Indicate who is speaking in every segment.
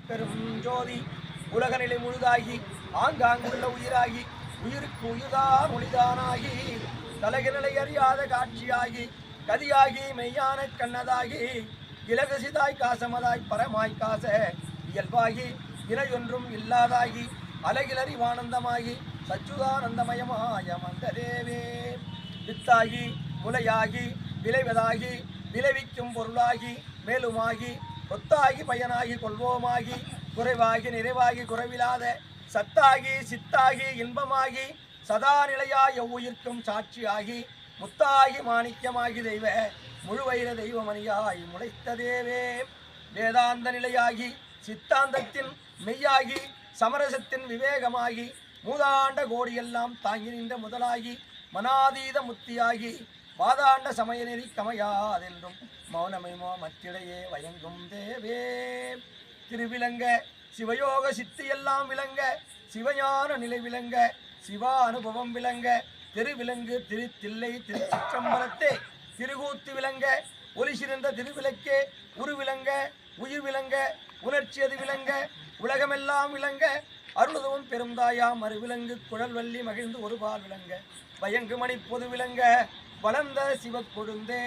Speaker 1: பெரும் ஜோதி உலகநிலை முழுதாகி ஆங்காங்குள்ள உயிராகி உயிருக்கு உயிர்தான் ஒளிதானாகி தலகிரலை அறியாத காட்சியாகி கதியாகி மெய்யான கண்ணதாகி இலகசிதாய் காசமதாய் பரமாய் காச இயல்பாகி இணையொன்றும் இல்லாதாகி அலகிலறிவானந்தமாகி சச்சுதானந்தமயமாய மந்ததேவே வித்தாகி முலையாகி விளைவதாகி விளைவிக்கும் பொருளாகி மேலுமாகி கொத்தாகி பயனாகி கொள்வோமாகி குறைவாகி நிறைவாகி குறைவில்லாத சத்தாகி சித்தாகி இன்பமாகி சதா நிலையாய் எவ்வுயிர்க்கும் சாட்சியாகி முத்தாகி மாணிக்கமாகி தெய்வ முழுவயிர தெய்வமணியாய் முளைத்த தேவே வேதாந்த நிலையாகி சித்தாந்தத்தின் மெய்யாகி சமரசத்தின் விவேகமாகி மூதாண்ட கோடியெல்லாம் தாங்கி நின்ற முதலாகி மனாதீத முத்தியாகி வாதாண்ட சமய நெறி கமையாதென்றும் மௌனமைமோ மத்திடையே வயங்கும் தேவே திருவிலங்க சிவயோக சித்தியெல்லாம் விளங்க சிவஞான நிலை விளங்க சிவா அனுபவம் விளங்க திருவிலங்கு திருத்தில்லை திருச்சிற்றம்பலத்தே திருகூத்து விளங்க ஒளி சிறந்த திருவிளக்கே உருவிலங்க உயிர் விளங்க உணர்ச்சியது விளங்க உலகமெல்லாம் விளங்க அருளுதவும் பெருந்தாயா மறுவிலங்கு குழல்வள்ளி மகிழ்ந்து ஒருபால் விளங்க வயங்கு மணி பொது விளங்க வளர்ந்த சிவ கொடுந்தே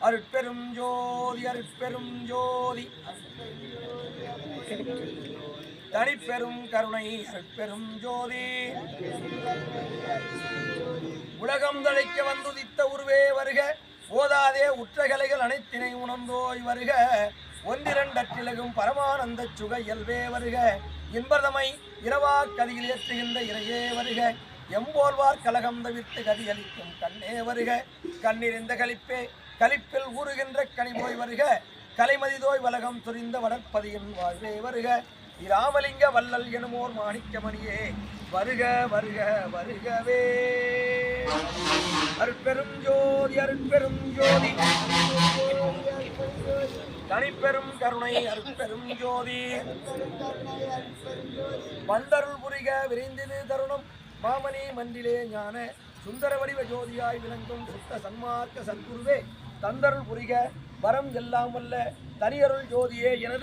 Speaker 1: அருட்பெரும் ஜோதி அருட்பெரும் ஜோதி தனிப்பெரும் கருணை அருட்பெரும் ஜோதி உலகம் தழைக்க வந்துதித்த உருவே வருக போதாதே உற்றகலைகள் அனைத்தினை உணர்ந்தோய் வருக ஒன்றிரண்டற்றிலகும் பரமானந்த சுக இயல்பே வருக இன்பதமை இரவா கதியில் ஏற்றுகின்ற இறையே வருக எம்போல்வார் கலகம் தவிர்த்து கதியளிக்கும் கண்ணே வருக கண்ணிருந்த கலிப்பே கலிப்பில் ஊறுகின்ற கனிபோய் வருக கலைமதிதோய் வலகம் துரிந்த வளர்ப்பதியின் வாழ்வே வருக இராமலிங்க வல்லல் எனுமோர் மாணிக்கமணியே வருக வருக வருகவே அருட்பெரும் ஜோதி அருட்பெரும் ஜோதி தனிப்பெரும் கருணை அருட்பெரும் ஜோதி வந்தருள் புரிக விரைந்தது தருணம் மாமணி மன்றிலே ஞான சுந்தர வடிவ ஜோதியாய் விளங்கும் சுத்த சன்மார்க்க சத்குருவே தந்தருள் புரிக வரம் எல்லாம் வல்ல தனியருள் ஜோதியே எனது